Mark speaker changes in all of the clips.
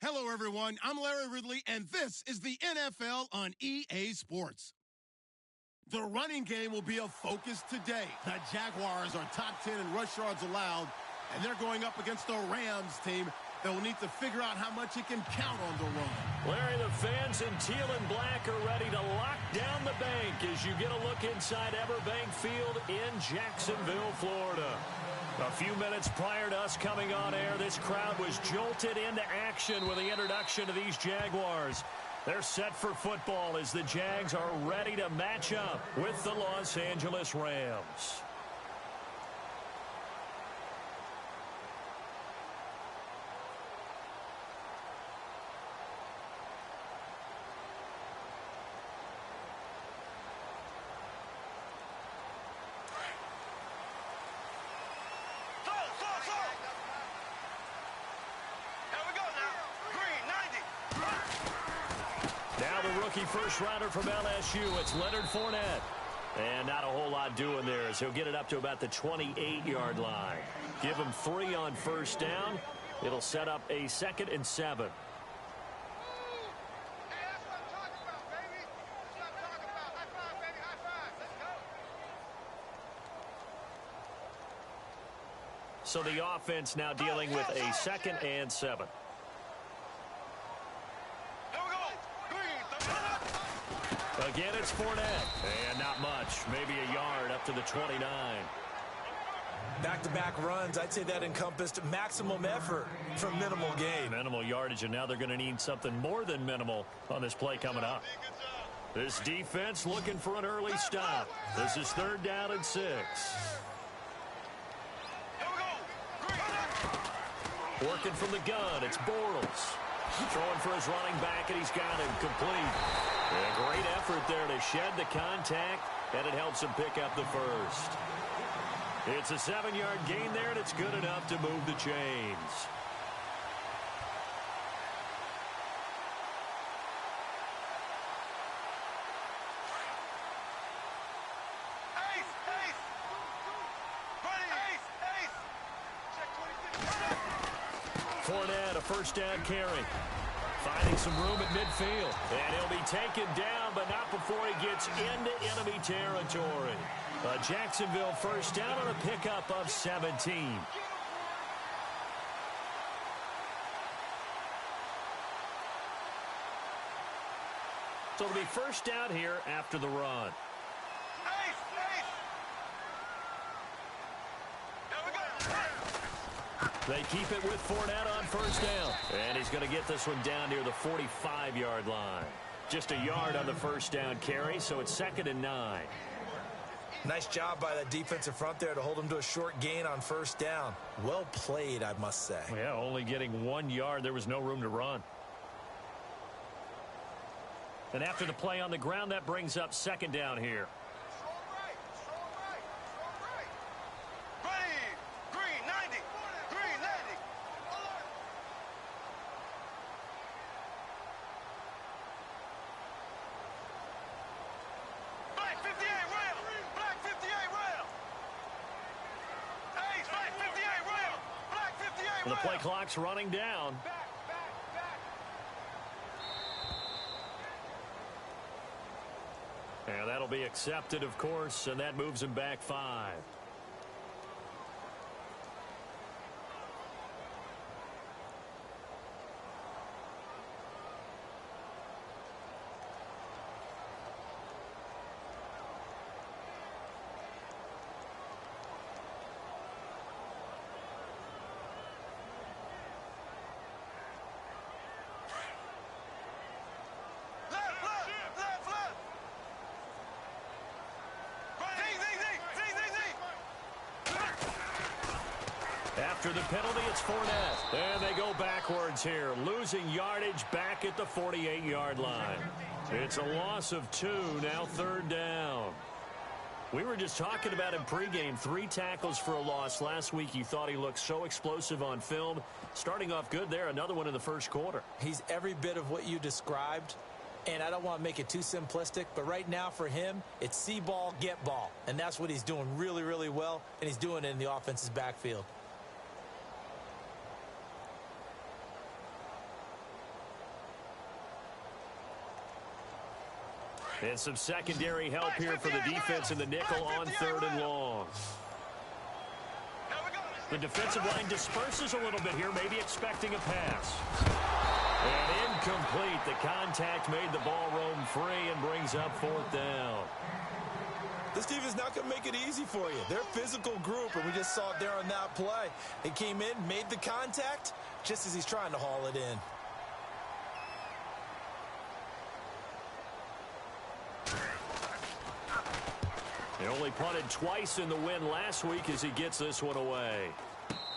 Speaker 1: Hello, everyone. I'm Larry Ridley, and this is the NFL on EA Sports. The running game will be a focus today. The Jaguars are top 10 in rush yards allowed, and they're going up against a Rams team that will need to figure out how much it can count on the run.
Speaker 2: Larry, the fans in teal and black are ready to lock down the bank as you get a look inside Everbank Field in Jacksonville, Florida. A few minutes prior to us coming on air, this crowd was jolted into action with the introduction of these Jaguars. They're set for football as the Jags are ready to match up with the Los Angeles Rams. First rounder from LSU, it's Leonard Fournette. And not a whole lot doing there as he'll get it up to about the 28-yard line. Give him 3 on first down. It'll set up a 2nd and 7. So the offense now dealing with a 2nd and 7. Again, it's Fournette. And not much. Maybe a yard up to the 29.
Speaker 3: Back-to-back runs, I'd say that encompassed maximum effort for minimal gain.
Speaker 2: Minimal yardage, and now they're going to need something more than minimal on this play coming up. This defense looking for an early stop. This is 3rd down and 6. Working from the gun, it's Bortles. Throwing for his running back, and he's got him complete. A great effort there to shed the contact, and it helps him pick up the first. It's a 7-yard gain there, and it's good enough to move the chains. Fournette, a first down carry. Finding some room at midfield. And he'll be taken down, but not before he gets into enemy territory. A Jacksonville first down on a pickup of 17. So it'll be first down here after the run. They keep it with Fournette on first down. And he's going to get this one down near the 45-yard line. Just a yard on the first down carry, so it's 2nd and 9.
Speaker 3: Nice job by the defensive front there to hold him to a short gain on first down. Well played, I must say.
Speaker 2: Yeah, only getting 1 yard. There was no room to run. And after the play on the ground, that brings up 2nd down here. The play clock's running down. And that'll be accepted, of course, and that moves him back 5. After the penalty, it's Fournette. And they go backwards here, losing yardage back at the 48-yard line. It's a loss of 2, now 3rd down. We were just talking about him pregame, 3 tackles for a loss. Last week, you thought he looked so explosive on film. Starting off good there, another one in the first quarter.
Speaker 3: He's every bit of what you described. And I don't want to make it too simplistic, but right now for him, it's see ball, get ball. And that's what he's doing really, really well, and he's doing it in the offense's backfield.
Speaker 2: And some secondary help here for the defense in the nickel on 3rd and long. The defensive line disperses a little bit here, maybe expecting a pass. And incomplete. The contact made the ball roam free and brings up 4th down.
Speaker 3: This team is not going to make it easy for you. They're a physical group, and we just saw it there on that play. He came in, made the contact, just as he's trying to haul it in.
Speaker 2: He only punted twice in the win last week as he gets this one away.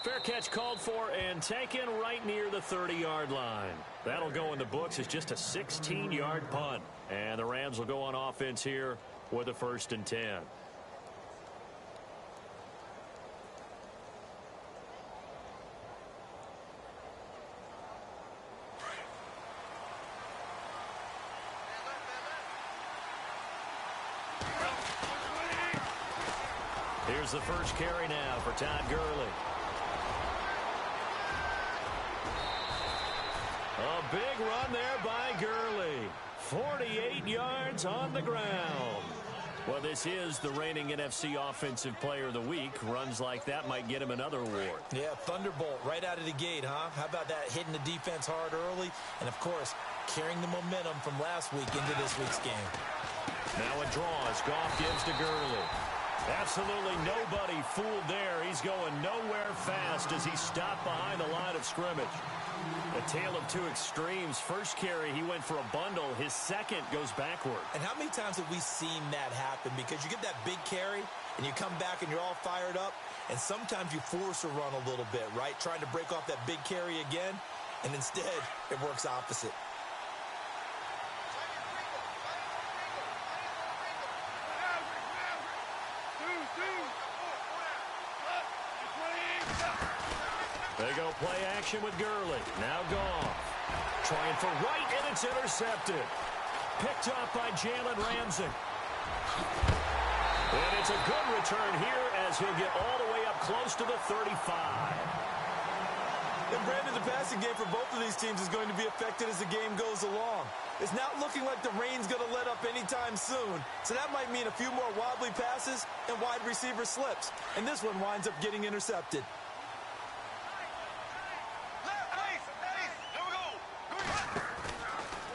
Speaker 2: Fair catch called for and taken right near the 30-yard line. That'll go in the books as just a 16-yard punt. And the Rams will go on offense here with a 1st and 10. Here's the first carry now for Todd Gurley. A big run there by Gurley. 48 yards on the ground. Well, this is the reigning NFC Offensive Player of the Week. Runs like that might get him another award.
Speaker 3: Yeah, thunderbolt right out of the gate, huh? How about that, hitting the defense hard early? And, of course, carrying the momentum from last week into this week's game.
Speaker 2: Now a draw as Goff gives to Gurley. Absolutely nobody fooled there. He's going nowhere fast as he stopped behind the line of scrimmage. A tale of two extremes. First carry, he went for a bundle. His second goes backward.
Speaker 3: And how many times have we seen that happen? Because you get that big carry, and you come back and you're all fired up, and sometimes you force a run a little bit, right? Trying to break off that big carry again, and instead it works opposite.
Speaker 2: They go play action with Gurley. Now Goff. Trying for right, and it's intercepted. Picked up by Jalen Ramsey. And it's a good return here as he'll get all the way up close to the 35.
Speaker 3: And Brandon, the passing game for both of these teams is going to be affected as the game goes along. It's not looking like the rain's going to let up anytime soon. So that might mean a few more wobbly passes and wide receiver slips. And this one winds up getting intercepted.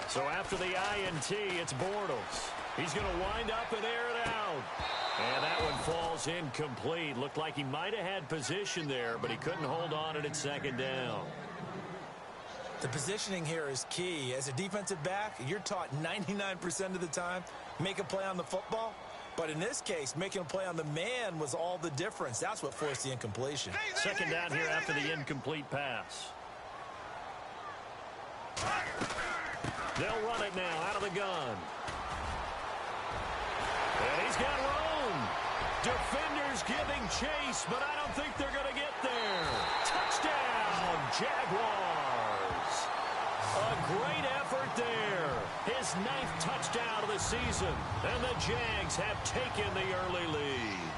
Speaker 2: So after the INT, it's Bortles. He's going to wind up and air it out. And that one falls incomplete. Looked like he might have had position there, but he couldn't hold on it at 2nd down.
Speaker 3: The positioning here is key. As a defensive back, you're taught 99% of the time, make a play on the football. But in this case, making a play on the man was all the difference. That's what forced the incompletion.
Speaker 2: 2nd down here after the incomplete pass. They'll run it now out of the gun. And he's got room. Defenders giving chase, but I don't think they're going to get there. Touchdown, Jaguars. A great effort there. His 9th touchdown of the season. And the Jags have taken the early lead.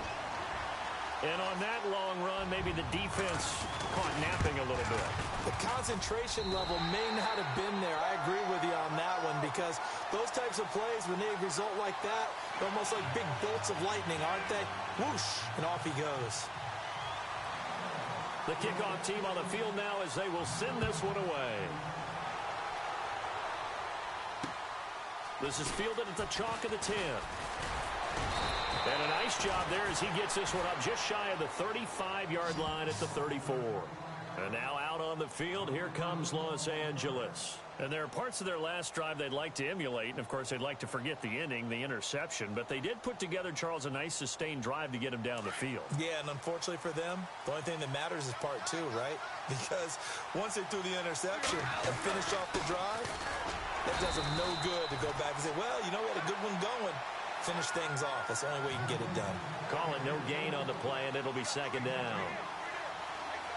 Speaker 2: And on that long run, maybe the defense caught napping a little bit.
Speaker 3: The concentration level may not have been there. I agree with you on that one because those types of plays, when they result like that, they're almost like big bolts of lightning, aren't they? Whoosh, and off he goes.
Speaker 2: The kickoff team on the field now as they will send this one away. This is fielded at the chalk of the 10. And a nice job there as he gets this one up just shy of the 35-yard line at the 34. And now out on the field, here comes Los Angeles. And there are parts of their last drive they'd like to emulate. And, of course, they'd like to forget the inning, the interception. But they did put together, Charles, a nice sustained drive to get him down the field.
Speaker 3: Yeah, and unfortunately for them, the only thing that matters is part 2, right? Because once they threw the interception and finished off the drive, that does them no good to go back and say, well, you know, we had a good one going. Finish things off. That's the only way you can get it done.
Speaker 2: Call it no gain on the play, and it'll be 2nd down.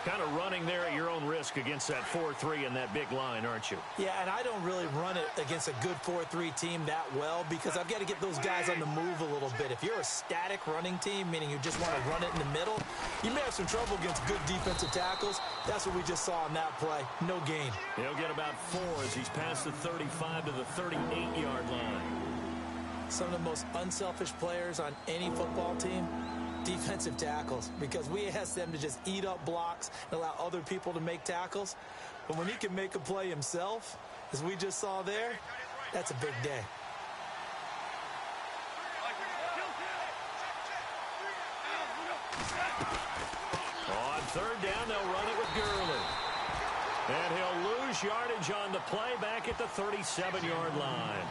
Speaker 2: Kind of running there at your own risk against that 4-3 and that big line, aren't you?
Speaker 3: Yeah, and I don't really run it against a good 4-3 team that well because I've got to get those guys on the move a little bit. If you're a static running team, meaning you just want to run it in the middle, you may have some trouble against good defensive tackles. That's what we just saw on that play. No gain.
Speaker 2: He'll get about 4 as he's past the 35 to the 38-yard line.
Speaker 3: Some of the most unselfish players on any football team, defensive tackles, because we ask them to just eat up blocks and allow other people to make tackles. But when he can make a play himself, as we just saw there, that's a big day.
Speaker 2: On third down, they'll run it with Gurley. And he'll lose yardage on the play back at the 37-yard line.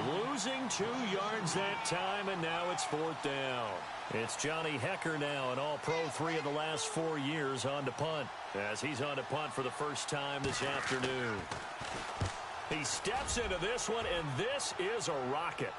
Speaker 2: Losing 2 yards that time, and now it's fourth down. It's Johnny Hecker now, an all-pro 3 of the last 4 years on to punt, as he's on to punt for the first time this afternoon. He steps into this one, and this is a rocket.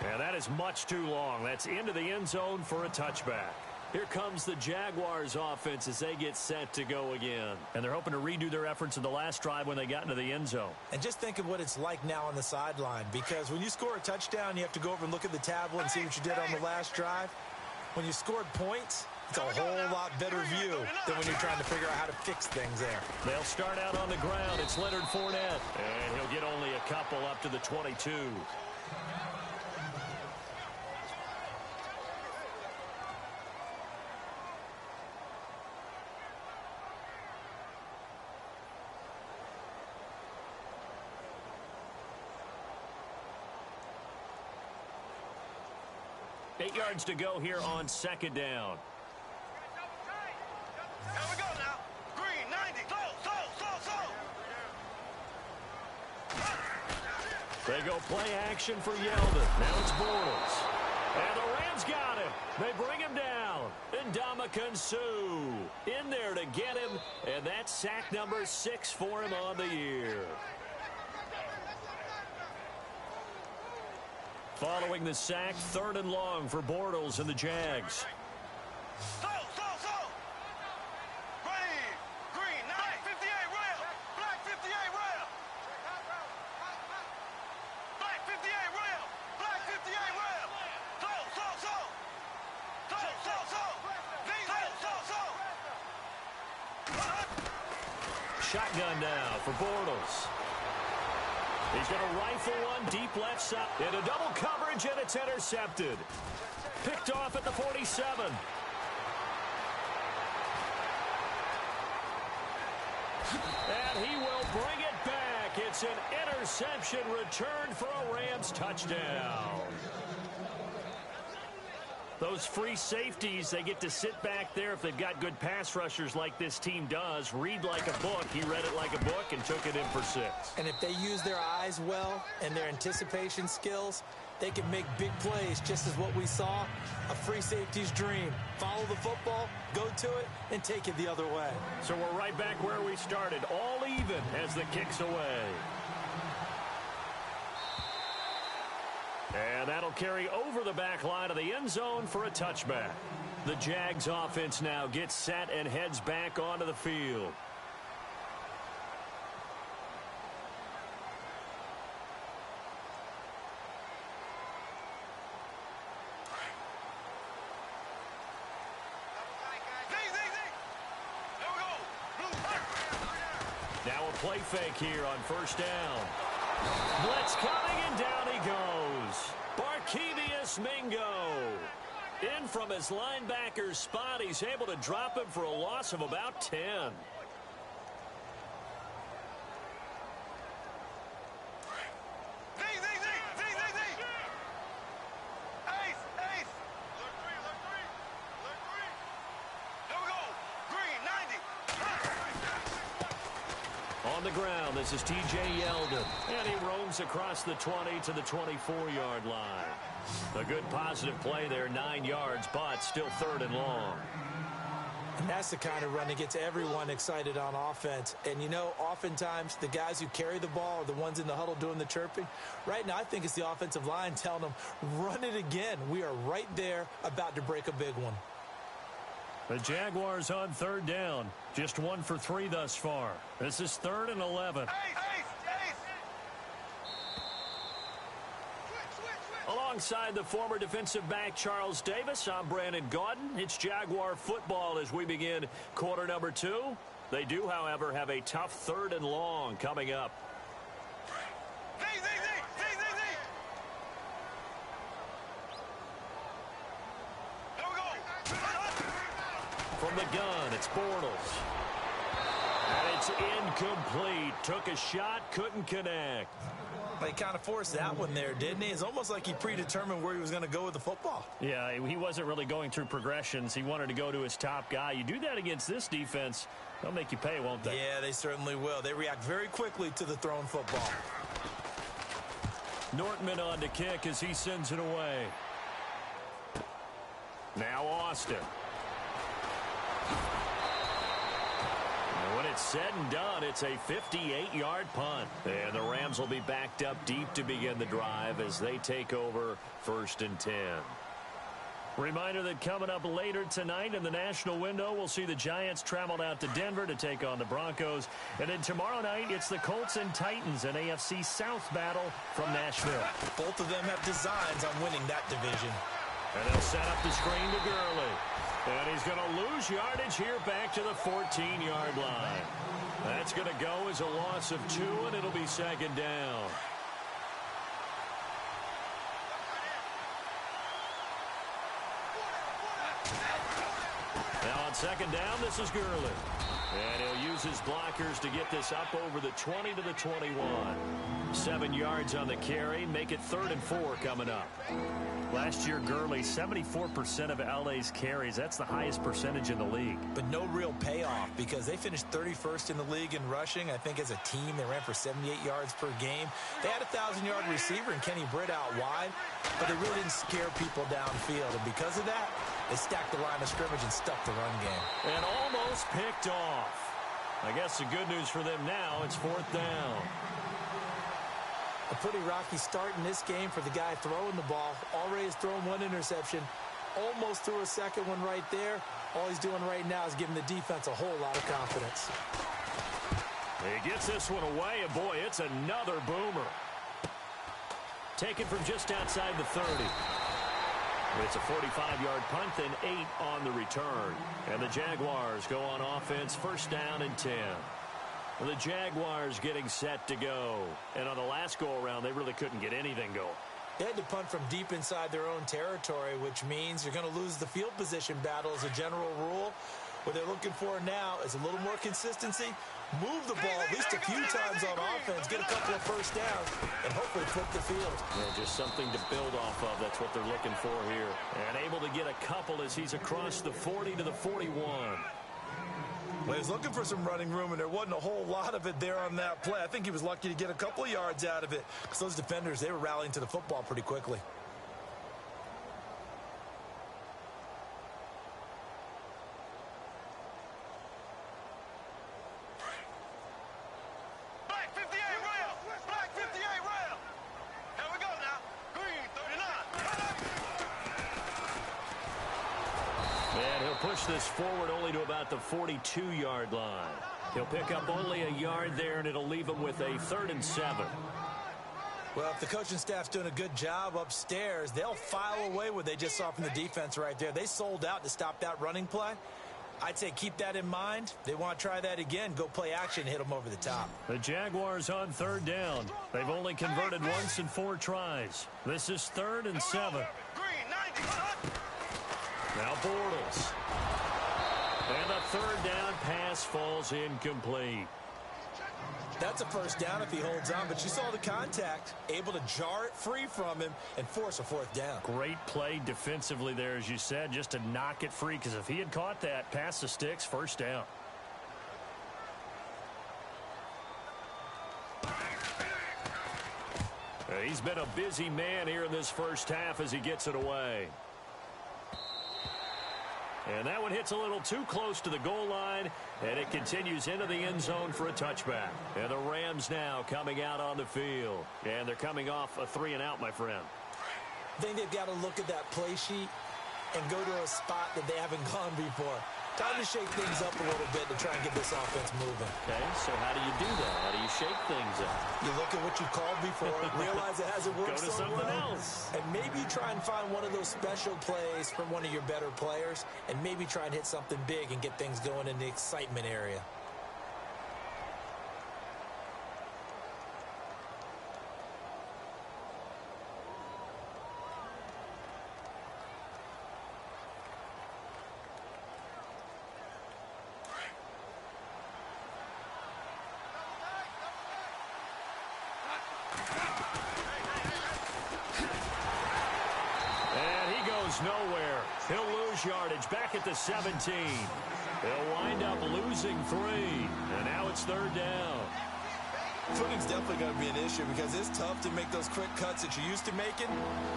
Speaker 2: And that is much too long. That's into the end zone for a touchback. Here comes the Jaguars offense as they get set to go again. And they're hoping to redo their efforts in the last drive when they got into the end zone.
Speaker 3: And just think of what it's like now on the sideline, because when you score a touchdown, you have to go over and look at the tablet and see what you did on the last drive. When you scored points, it's a whole lot better view than when you're trying to figure out how to fix things there.
Speaker 2: They'll start out on the ground. It's Leonard Fournette. And he'll get only a couple up to the 22. Eight yards to go here on second down.
Speaker 4: Here we go now. Green, 90.
Speaker 2: They go play action for Yeldon. Now it's Bortles. And the Rams got him. They bring him down. And Ndamukong Suh in there to get him. And that's sack number 6 for him on the year. Following the sack, third and long for Bortles and the Jags.
Speaker 4: Green, 9, 58 rail. Black 58 rail. Black 58 rail. Black 58 rail.
Speaker 2: Shotgun now for Bortles. He's going to rifle one deep left side. Into double coverage, and it's intercepted. Picked off at the 47. And he will bring it back. It's an interception returned for a Rams touchdown. Those free safeties, they get to sit back there if they've got good pass rushers like this team does. Read like a book. He read it like a book and took it in for 6.
Speaker 3: And if they use their eyes well and their anticipation skills, they can make big plays, just as what we saw, a free safety's dream. Follow the football, go to it, and take it the other way.
Speaker 2: So we're right back where we started, all even as the kick's away. And that'll carry over the back line of the end zone for a touchback. The Jags offense now gets set and heads back onto the field. Now a play fake here on first down. Blitz coming, and down he goes. Barkevious Mingo. In from his linebacker's spot. He's able to drop him for a loss of about 10. On the ground, this is T.J. Yeldon. And he roams across the 20 to the 24-yard line. A good positive play there, 9 yards, but still third and long.
Speaker 3: And that's the kind of run that gets everyone excited on offense. And, you know, oftentimes the guys who carry the ball are the ones in the huddle doing the chirping. Right now, I think it's the offensive line telling them, run it again. We are right there about to break a big one.
Speaker 2: The Jaguars on third down. Just 1 for 3 thus far. This is 3rd and 11. Alongside the former defensive back Charles Davis, I'm Brandon Gaudin. It's Jaguar football as we begin quarter number 2. They do, however, have a tough 3rd and long coming up. From the gun, it's Bortles. And it's incomplete. Took a shot, couldn't connect.
Speaker 3: He kind of forced that one there, didn't he? It's almost like he predetermined where he was going to go with the football.
Speaker 2: Yeah, he wasn't really going through progressions. He wanted to go to his top guy. You do that against this defense, they'll make you pay, won't they?
Speaker 3: Yeah, they certainly will. They react very quickly to the thrown football.
Speaker 2: Nortman on to kick as he sends it away. Now Austin. And when it's said and done, it's a 58-yard punt. And the Rams will be backed up deep to begin the drive as they take over 1st and 10. Reminder that coming up later tonight in the national window, we'll see the Giants travel out to Denver to take on the Broncos. And then tomorrow night, it's the Colts and Titans, an AFC South battle from Nashville.
Speaker 3: Both of them have designs on winning that division.
Speaker 2: And they'll set up the screen to Gurley. And he's going to lose yardage here back to the 14-yard line. That's going to go as a loss of 2, and it'll be 2nd down. Now on 2nd down, this is Gurley. And he'll use his blockers to get this up over the 20 to the 21. 7 yards on the carry. Make it 3rd and 4 coming up. Last year, Gurley, 74% of LA's carries. That's the highest percentage in the league.
Speaker 3: But no real payoff because they finished 31st in the league in rushing. I think as a team, they ran for 78 yards per game. They had a 1,000-yard receiver in Kenny Britt out wide, but they really didn't scare people downfield. And because of that, they stacked the line of scrimmage and stuffed the run game.
Speaker 2: And almost picked off. I guess the good news for them now, it's 4th down.
Speaker 3: A pretty rocky start in this game for the guy throwing the ball. Already has thrown 1 interception. Almost threw a second one right there. All he's doing right now is giving the defense a whole lot of confidence.
Speaker 2: He gets this one away, and boy, it's another boomer. Taken from just outside the 30. It's a 45-yard punt, then 8 on the return. And the Jaguars go on offense, 1st down and 10. The Jaguars getting set to go. And on the last go-around, they really couldn't get anything going.
Speaker 3: They had to punt from deep inside their own territory, which means you're going to lose the field position battle as a general rule. What they're looking for now is a little more consistency, move the ball at least a few times on offense, get a couple of 1st downs, and hopefully flip the field.
Speaker 2: Yeah, just something to build off of. That's what they're looking for here. And able to get a couple as he's across the 40 to the 41.
Speaker 3: Well, he was looking for some running room, and there wasn't a whole lot of it there on that play. I think he was lucky to get a couple of yards out of it because those defenders, they were rallying to the football pretty quickly.
Speaker 4: Black 58 rail! Black 58 rail! Here we go now. Green 39.
Speaker 2: And he'll push this forward only to about the 42-yard line. He'll pick up only a yard there, and it'll leave him with a 3rd and 7.
Speaker 3: Well, if the coaching staff's doing a good job upstairs, they'll file away what they just saw from the defense right there. They sold out to stop that running play. I'd say keep that in mind. They want to try that again. Go play action, hit them over the top.
Speaker 2: The Jaguars on 3rd down. They've only converted once in 4 tries. This is 3rd and 7.
Speaker 4: Green 90.
Speaker 2: Now Bortles. And the 3rd down pass falls incomplete.
Speaker 3: That's a 1st down if he holds on, but you saw the contact, able to jar it free from him and force a 4th down.
Speaker 2: Great play defensively there, as you said, just to knock it free, because if he had caught that, pass the sticks, 1st down. He's been a busy man here in this 1st half as he gets it away. And that one hits a little too close to the goal line, and it continues into the end zone for a touchback. And the Rams now coming out on the field. And they're coming off a 3-and-out, my friend.
Speaker 3: I think they've got to look at that play sheet and go to a spot that they haven't gone before. Time to shake things up a little bit to try and get this offense moving.
Speaker 2: Okay, so how do you do that? How do you shake things up?
Speaker 3: You look at what you called before, realize it hasn't worked
Speaker 2: Go to
Speaker 3: so
Speaker 2: something
Speaker 3: well,
Speaker 2: else.
Speaker 3: and maybe try and find one of those special plays from one of your better players, and maybe try and hit something big and get things going in the excitement area.
Speaker 2: goes nowhere. He'll lose yardage back at the 17. He'll wind up losing 3. And now it's 3rd down.
Speaker 3: Footing's definitely going to be an issue because it's tough to make those quick cuts that you're used to making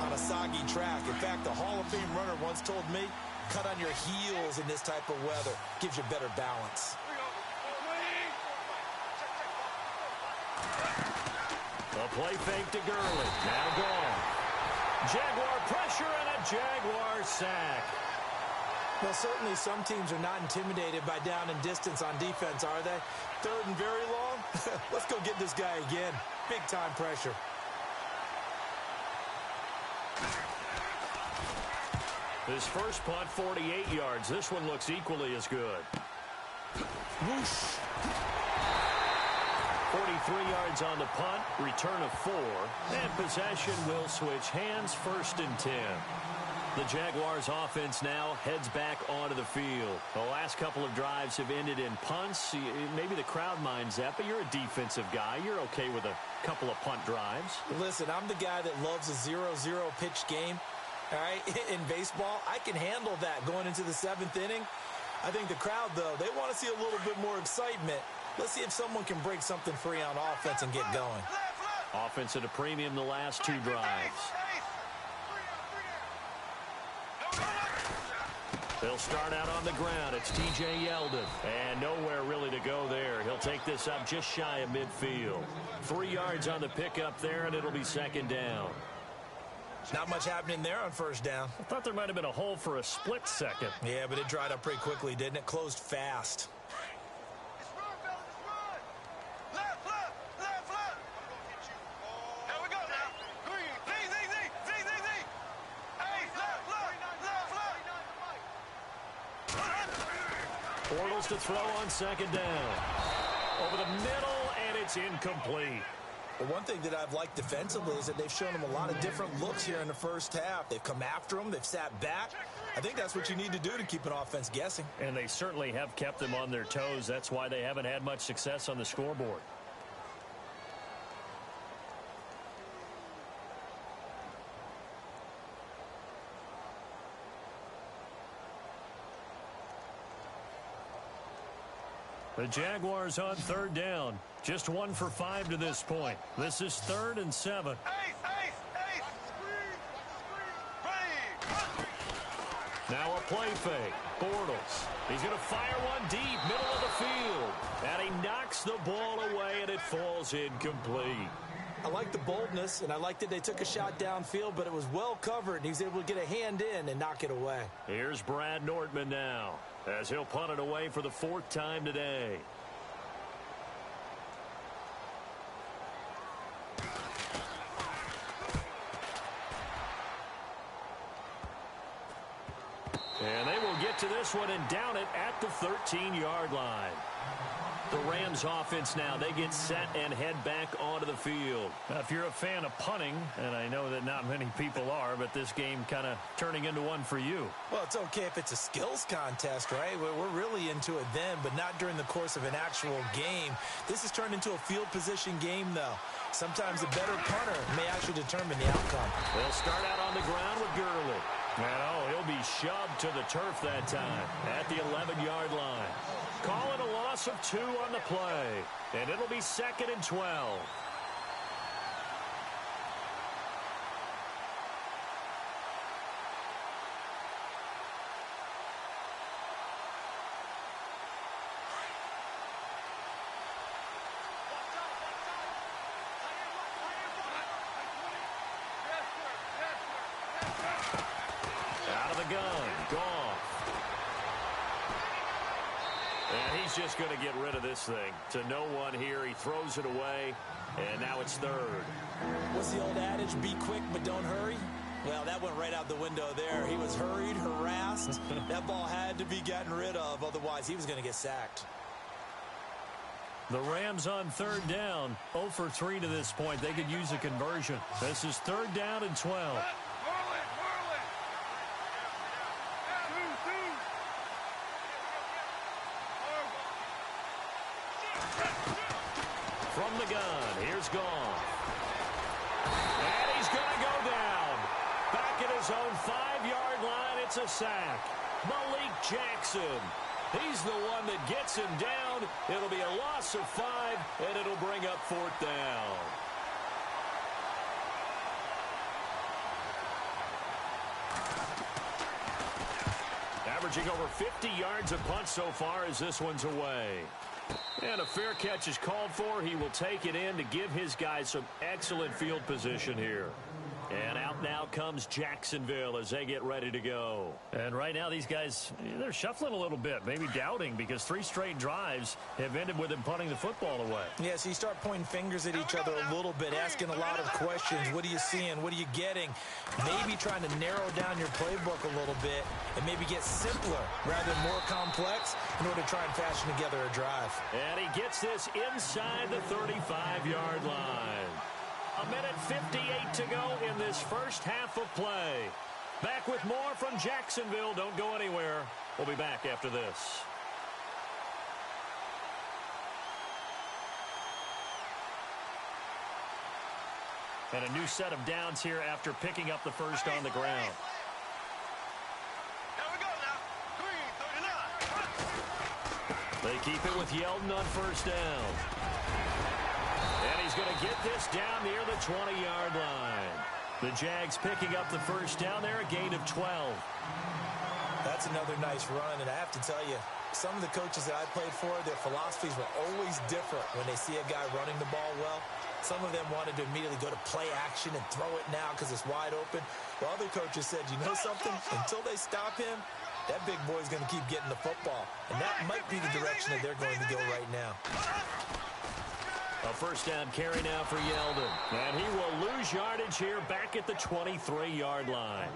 Speaker 3: on a soggy track. In fact, the Hall of Fame runner once told me, cut on your heels in this type of weather. Gives you better balance.
Speaker 2: A play fake to Gurley. Now gone. Jaguar pressure and a Jaguar sack.
Speaker 3: Well, certainly some teams are not intimidated by down and distance on defense, are they? 3rd and very long? Let's go get this guy again. Big-time pressure.
Speaker 2: His first punt, 48 yards. This one looks equally as good.
Speaker 3: Whoosh.
Speaker 2: 43 yards on the punt, return of 4, and possession will switch hands, 1st and 10. The Jaguars offense now heads back onto the field. The last couple of drives have ended in punts. Maybe the crowd minds that, but you're a defensive guy. You're okay with a couple of punt drives.
Speaker 3: Listen, I'm the guy that loves a 0-0 pitch game. All right, in baseball, I can handle that going into the 7th inning. I think the crowd, though, they want to see a little bit more excitement. Let's see if someone can break something free on offense and get going.
Speaker 2: Offense at a premium the last 2 drives. They'll start out on the ground. It's T.J. Yeldon. And nowhere really to go there. He'll take this up just shy of midfield. 3 yards on the pickup there, and it'll be 2nd down.
Speaker 3: Not much happening there on 1st down.
Speaker 2: I thought there might have been a hole for a split second.
Speaker 3: Yeah, but it dried up pretty quickly, didn't it? Closed fast.
Speaker 2: Bortles to throw on 2nd down. Over the middle, and it's incomplete.
Speaker 3: Well, one thing that I've liked defensively is that they've shown them a lot of different looks here in the 1st half. They've come after them. They've sat back. I think that's what you need to do to keep an offense guessing.
Speaker 2: And they certainly have kept them on their toes. That's why they haven't had much success on the scoreboard. The Jaguars on 3rd down. Just 1 for 5 to this point. This is 3rd and 7. Now a play fake. Bortles. He's going to fire one deep, middle of the field. And he knocks the ball away, and it falls incomplete.
Speaker 3: I like the boldness, and I like that they took a shot downfield, but it was well covered, and he's able to get a hand in and knock it away.
Speaker 2: Here's Brad Nortman now, as he'll punt it away for the 4th time today. And they will get to this one and down it at the 13-yard line. The Rams offense now, they get set and head back onto the field. Now, if you're a fan of punting, and I know that not many people are, but this game kind of turning into one for you.
Speaker 3: Well, it's okay if it's a skills contest, right? We're really into it then, but not during the course of an actual game. This has turned into a field position game, though. Sometimes the better punter may actually determine the outcome.
Speaker 2: They'll start out on the ground with Gurley. And, he'll be shoved to the turf that time at the 11-yard line. Calling a loss of 2 on the play. And it'll be 2nd and 12. Out of the gun. Gone. And he's just going to get rid of this thing. To no one here. He throws it away. And now it's 3rd.
Speaker 3: What's the old adage? Be quick, but don't hurry? Well, that went right out the window there. He was hurried, harassed. That ball had to be gotten rid of. Otherwise, he was going to get sacked.
Speaker 2: The Rams on 3rd down. 0 for 3 to this point. They could use a conversion. This is 3rd down and 12. From the gun, here's Goff. And he's going to go down. Back at his own 5-yard line. It's a sack. Malik Jackson. He's the one that gets him down. It'll be a loss of 5, and it'll bring up 4th down. Averaging over 50 yards a punt so far as this one's away. And a fair catch is called for. He will take it in to give his guys some excellent field position here. And out now comes Jacksonville as they get ready to go.
Speaker 5: And right now these guys, they're shuffling a little bit, maybe doubting, because 3 straight drives have ended with them punting the football away.
Speaker 3: Yeah, so you start pointing fingers at each other a little bit, asking a lot of questions. What are you seeing? What are you getting? Maybe trying to narrow down your playbook a little bit and maybe get simpler rather than more complex in order to try and fashion together a drive.
Speaker 2: And he gets this inside the 35-yard line. 1:58 to go in this first half of play. Back with more from Jacksonville. Don't go anywhere. We'll be back after this.
Speaker 5: And a new set of downs here after picking up the first on the ground.
Speaker 4: Here we go now. Green, 39.
Speaker 2: They keep it with Yeldon on first down. And he's going to get this down near the 20-yard line. The Jags picking up the first down there, a gain of 12.
Speaker 3: That's another nice run, and I have to tell you, some of the coaches that I played for, their philosophies were always different when they see a guy running the ball well. Some of them wanted to immediately go to play action and throw it now because it's wide open. While other coaches said, you know something? Until they stop him, that big boy's going to keep getting the football. And that might be the direction that they're going to go right now.
Speaker 2: A first down carry now for Yeldon. And he will lose yardage here back at the 23-yard line.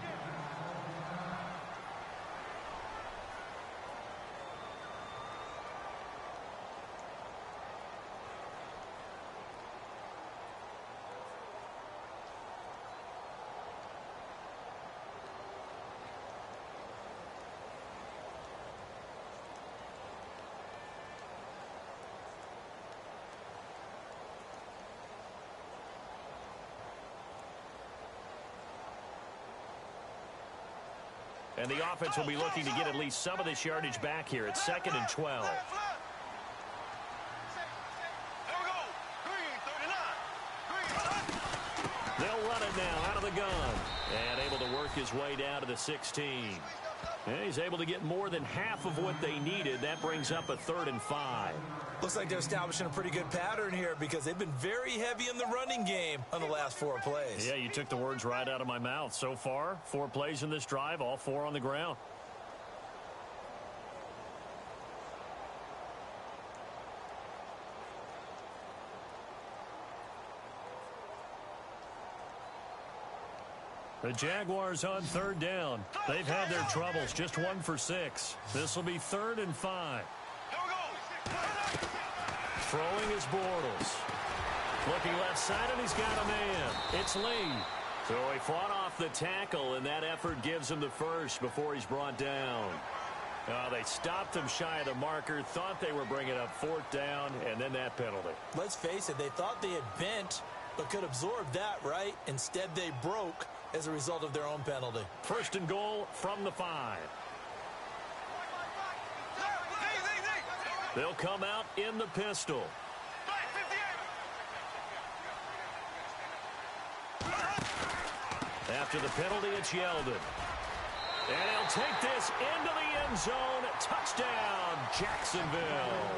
Speaker 5: And the offense will be looking to get at least some of this yardage back here. It's 2nd and 12.
Speaker 4: Here we go. Green, 39. Green.
Speaker 2: They'll run it now out of the gun. And able to work his way down to the 16. And he's able to get more than half of what they needed. That brings up a 3rd and 5.
Speaker 3: Looks like they're establishing a pretty good pattern here because they've been very heavy in the running game on the last 4 plays.
Speaker 5: Yeah, you took the words right out of my mouth. So far, 4 plays in this drive, all 4 on the ground. The Jaguars on 3rd down. They've had their troubles, just 1 for 6. This will be 3rd and 5.
Speaker 4: Here we go.
Speaker 2: Throwing is Bortles. Looking left side, and he's got a man. It's Lee. So he fought off the tackle, and that effort gives him the first before he's brought down. They stopped him shy of the marker, thought they were bringing up 4th down, and then that penalty.
Speaker 3: Let's face it, they thought they had bent, but could absorb that, right? Instead, they broke as a result of their own penalty.
Speaker 2: 1st and goal from the 5. They'll come out in the pistol. After the penalty, it's Yeldon. And he'll take this into the end zone. Touchdown, Jacksonville.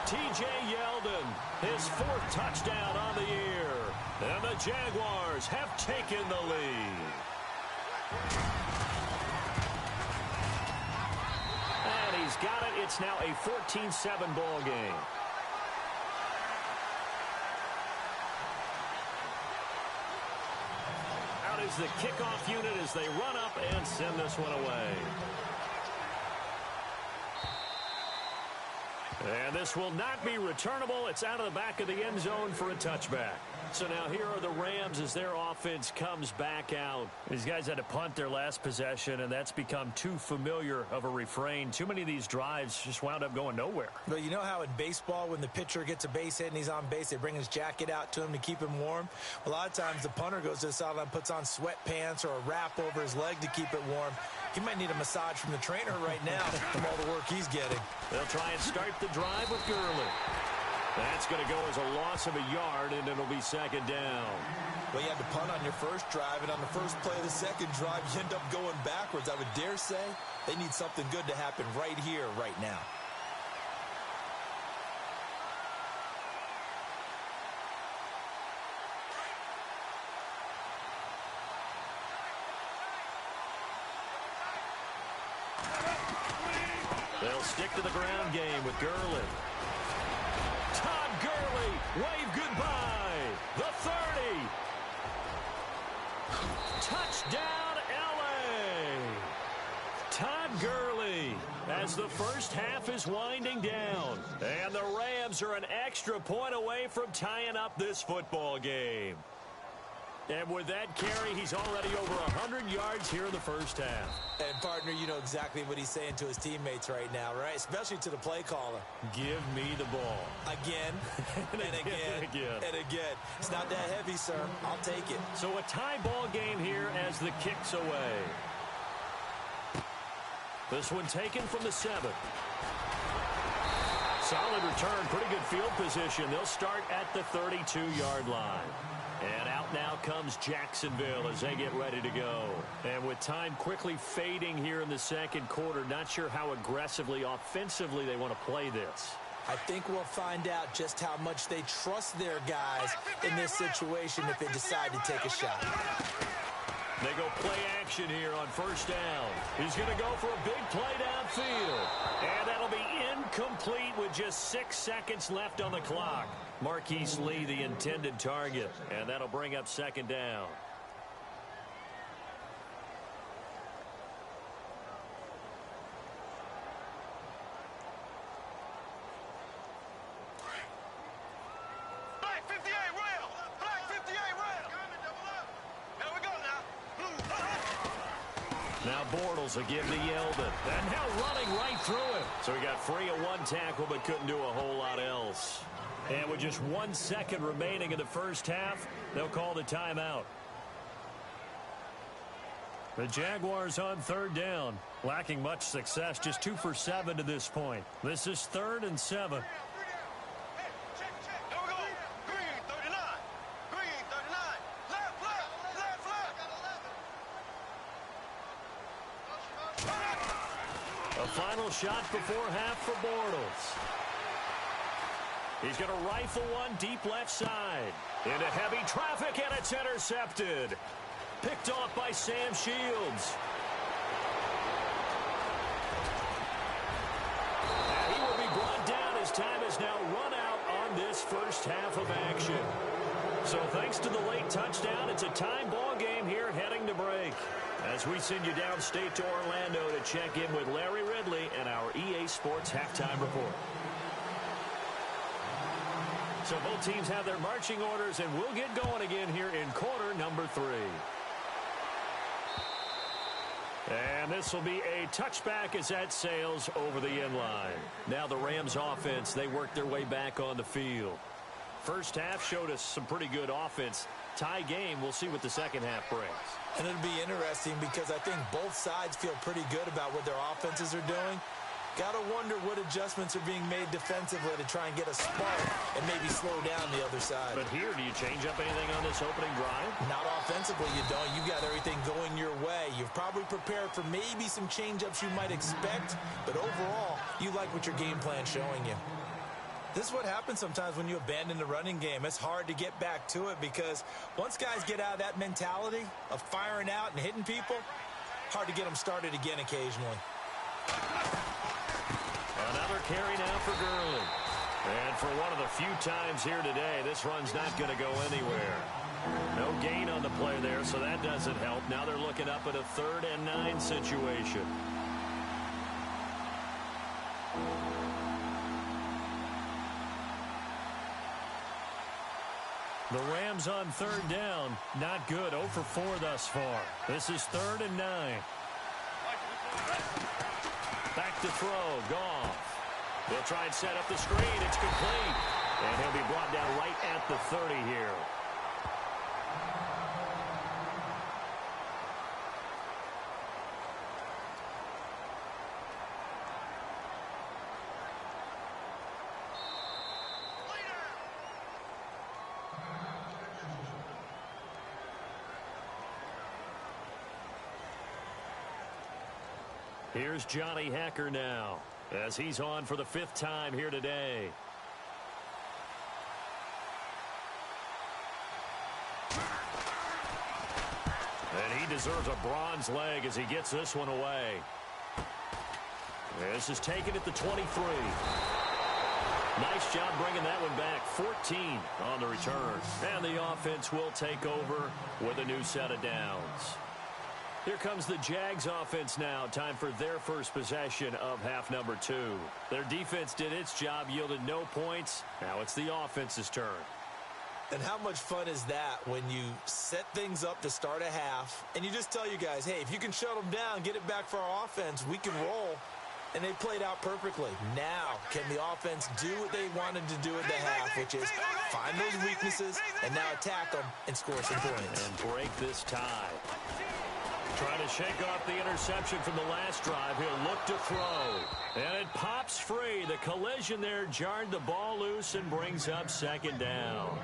Speaker 2: T.J. Yeldon, his 4th touchdown on the year. And the Jaguars have taken the lead. And he's got it. It's now a 14-7 ball game. Out is the kickoff unit as they run up and send this one away. And this will not be returnable. It's out of the back of the end zone for a touchback. So now here are the Rams as their offense comes back out.
Speaker 5: These guys had to punt their last possession, and that's become too familiar of a refrain. Too many of these drives just wound up going nowhere.
Speaker 3: But you know how in baseball, when the pitcher gets a base hit and he's on base, they bring his jacket out to him to keep him warm? A lot of times the punter goes to the sideline, puts on sweatpants or a wrap over his leg to keep it warm. He might need a massage from the trainer right now from all the work he's getting.
Speaker 2: They'll try and start the drive with Gurley. That's going to go as a loss of a yard, and it'll be second down.
Speaker 3: Well, you had to punt on your first drive, and on the first play of the second drive, you end up going backwards. I would dare say they need something good to happen right here, right now.
Speaker 2: They'll stick to the ground game with Gurley. Todd Gurley, wave goodbye. The 30. Touchdown, L.A. Todd Gurley as the first half is winding down. And the Rams are an extra point away from tying up this football game. And with that carry, he's already over 100 yards here in the first half.
Speaker 3: And, partner, you know exactly what he's saying to his teammates right now, right? Especially to the play caller.
Speaker 2: Give me the ball.
Speaker 3: Again, and again, and again. It's not that heavy, sir. I'll take it.
Speaker 2: So a tie ball game here as the kick's away. This one taken from the 7. Solid return, pretty good field position. They'll start at the 32-yard line. And out now comes Jacksonville as they get ready to go. And with time quickly fading here in the second quarter, not sure how aggressively, offensively they want to play this.
Speaker 3: I think we'll find out just how much they trust their guys in this situation if they decide to take a shot.
Speaker 2: They go play action here on first down. He's going to go for a big play downfield. And that'll be incomplete with just 6 seconds left on the clock. Marquise Lee, the intended target. And that'll bring up second down.
Speaker 4: Black 58 rail! Black 58 rail! Here we go now.
Speaker 2: Now Bortles again to Yeldon. And now running right through him. So he got free of one tackle but couldn't do a whole lot else. And with just 1 second remaining in the first half, they'll call the timeout. The Jaguars on third down, lacking much success, just 2 for 7 to this point. This is 3rd and 7.
Speaker 4: Here we go. Green 39. Green 39. Left, left, left, left.
Speaker 2: A final shot before half for Bortles. He's going to rifle one deep left side. Into heavy traffic, and it's intercepted. Picked off by Sam Shields. And he will be brought down as time has now run out on this first half of action. So thanks to the late touchdown, it's a time ball game here heading to break. As we send you downstate to Orlando to check in with Larry Ridley and our EA Sports Halftime Report. So both teams have their marching orders, and we'll get going again here in quarter number 3. And this will be a touchback as that sails over the end line. Now the Rams offense, they work their way back on the field. First half showed us some pretty good offense. Tie game, we'll see what the second half brings.
Speaker 3: And it'll be interesting because I think both sides feel pretty good about what their offenses are doing. Got to wonder what adjustments are being made defensively to try and get a spark and maybe slow down the other side.
Speaker 2: But here, do you change up anything on this opening drive?
Speaker 3: Not offensively, you don't. You've got everything going your way. You've probably prepared for maybe some change-ups you might expect, but overall, you like what your game plan's showing you. This is what happens sometimes when you abandon the running game. It's hard to get back to it because once guys get out of that mentality of firing out and hitting people, hard to get them started again occasionally.
Speaker 2: Another carry now for Gurley. And for one of the few times here today, this run's not going to go anywhere. No gain on the play there, so that doesn't help. Now they're looking up at a 3rd and 9 situation.
Speaker 5: The Rams on third down. Not good. 0 for 4 thus far. This is 3rd and 9. Back to throw. Goff. He'll try and set up the screen. It's complete. And he'll be brought down right at the 30 here. Here's Johnny Hacker now, as he's on for the 5th time here today. And he deserves a bronze leg as he gets this one away. This is taken at the 23. Nice job bringing that one back. 14 on the return. And the offense will take over with a new set of downs. Here comes the Jags offense now. Time for their first possession of half number 2. Their defense did its job, yielded no points. Now it's the offense's turn.
Speaker 3: And how much fun is that when you set things up to start a half and you just tell you guys, hey, if you can shut them down, get it back for our offense, we can roll. And they played out perfectly. Now, can the offense do what they wanted to do at the half, which is find those weaknesses and now attack them and score some points.
Speaker 5: And break this tie. Trying to shake off the interception from the last drive. He'll look to throw. And it pops free. The collision there jarred the ball loose and brings up 2nd down.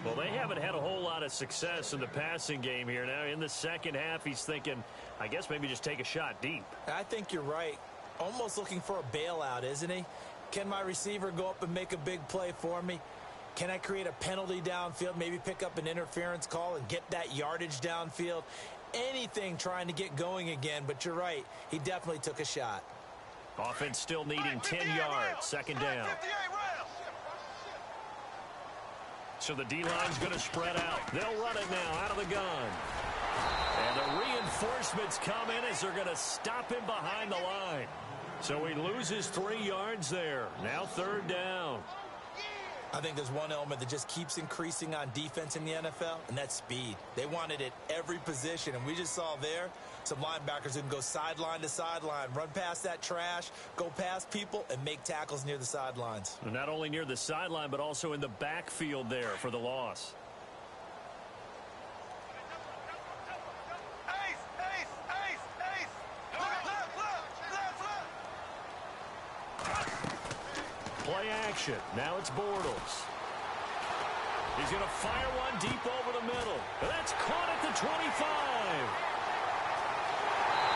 Speaker 5: Well, they haven't had a whole lot of success in the passing game here. Now, in the second half, he's thinking, I guess maybe just take a shot deep.
Speaker 3: I think you're right. Almost looking for a bailout, isn't he? Can my receiver go up and make a big play for me? Can I create a penalty downfield, maybe pick up an interference call and get that yardage downfield? Anything trying to get going again, but you're right. He definitely took a shot.
Speaker 5: Offense still needing 10 yards. 2nd down. So the D-line's going to spread out. They'll run it now out of the gun. And the reinforcements come in as they're going to stop him behind the line. So he loses 3 yards there. Now 3rd down.
Speaker 3: I think there's one element that just keeps increasing on defense in the NFL, and that's speed. They want it at every position, and we just saw there some linebackers who can go sideline to sideline, run past that trash, go past people, and make tackles near the sidelines.
Speaker 5: And not only near the sideline, but also in the backfield there for the loss. Play action. Now it's Bortles. He's going to fire one deep over the middle. That's caught at the 25.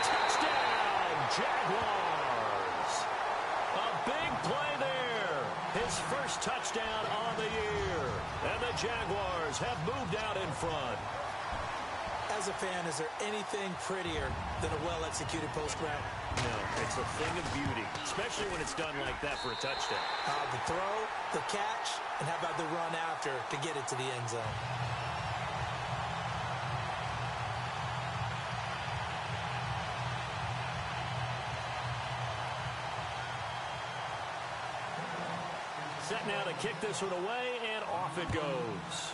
Speaker 5: Touchdown, Jaguars. A big play there. His first touchdown on the year. And the Jaguars have moved out in front.
Speaker 3: As a fan, is there anything prettier than a well-executed post route?
Speaker 5: No, it's a thing of beauty, especially when it's done like that for a touchdown.
Speaker 3: The throw, the catch, and how about the run after to get it to the end zone?
Speaker 5: Set now to kick this one away, and off it goes.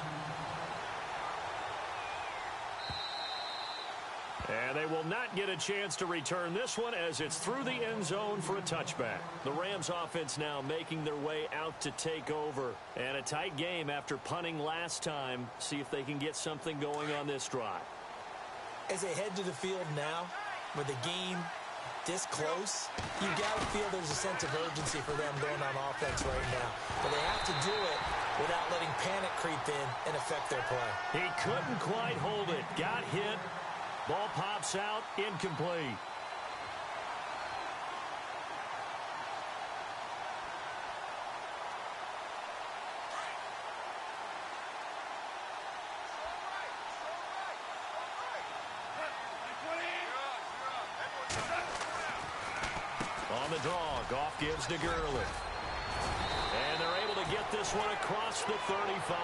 Speaker 5: And they will not get a chance to return this one as it's through the end zone for a touchback. The Rams offense now making their way out to take over. And a tight game after punting last time. See if they can get something going on this drive.
Speaker 3: As they head to the field now, with the game this close, you got to feel there's a sense of urgency for them going on offense right now. But they have to do it without letting panic creep in and affect their play.
Speaker 5: He couldn't quite hold it. Got hit. Ball pops out, incomplete. On the draw, Goff gives to Gurley. And they're able to get this one across the 35.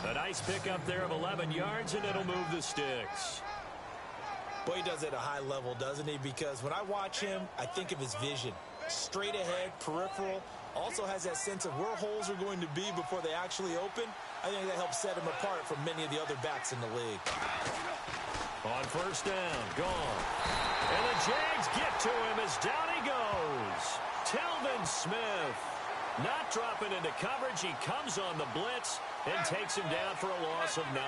Speaker 5: A nice pickup there of 11 yards, and it'll move the sticks.
Speaker 3: Boy, he does it at a high level, doesn't he? Because when I watch him, I think of his vision. Straight ahead, peripheral, Also has that sense of where holes are going to be before they actually open. I think that helps set him apart from many of the other backs in the league.
Speaker 2: On first down, gone. And the Jags get to him as down he goes. Telvin Smith not dropping into coverage. He comes on the blitz and takes him down for a loss of 9.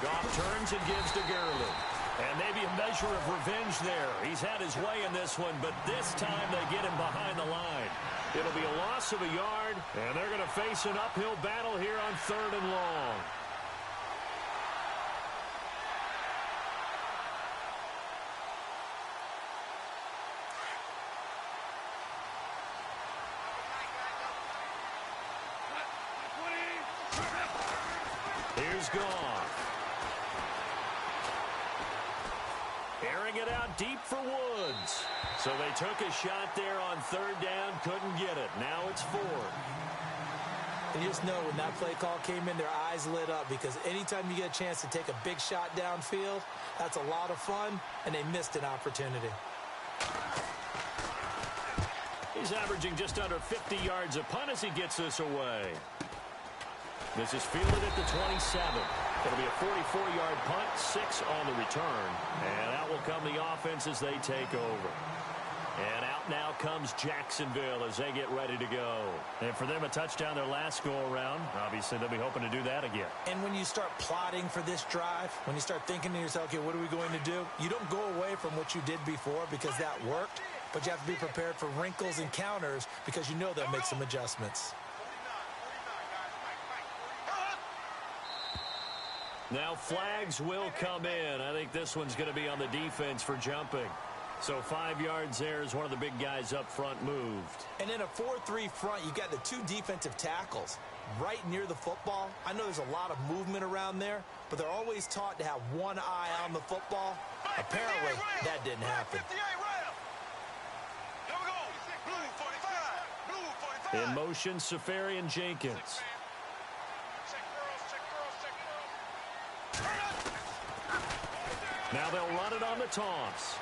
Speaker 2: Goff turns and gives to Gurley. And maybe a measure of revenge there. He's had his way in this one, but this time they get him behind the line. It'll be a loss of a yard, and they're going to face an uphill battle here on 3rd and long. Here's Goff. Airing it out deep for Woods. So they took a shot there on 3rd down, couldn't get it. Now it's 4th.
Speaker 3: And you just know when that play call came in, their eyes lit up because anytime you get a chance to take a big shot downfield, that's a lot of fun, and they missed an opportunity.
Speaker 2: He's averaging just under 50 yards a punt as he gets this away. This is fielded at the 27. It'll be a 44-yard punt, 6 on the return. And out will come the offense as they take over. And out now comes Jacksonville as they get ready to go. And for them, a touchdown their last go-around. Obviously, they'll be hoping to do that again.
Speaker 3: And when you start plotting for this drive, when you start thinking to yourself, okay, what are we going to do? You don't go away from what you did before because that worked. But you have to be prepared for wrinkles and counters because you know they'll make some adjustments.
Speaker 2: Now flags will come in. I think this one's going to be on the defense for jumping. So 5 yards there as one of the big guys up front moved.
Speaker 3: And in a 4-3 front, you've got the 2 defensive tackles right near the football. I know there's a lot of movement around there, but they're always taught to have one eye on the football. Apparently, that didn't happen.
Speaker 2: In motion, Safarian Jenkins. Now they'll run it on the toss.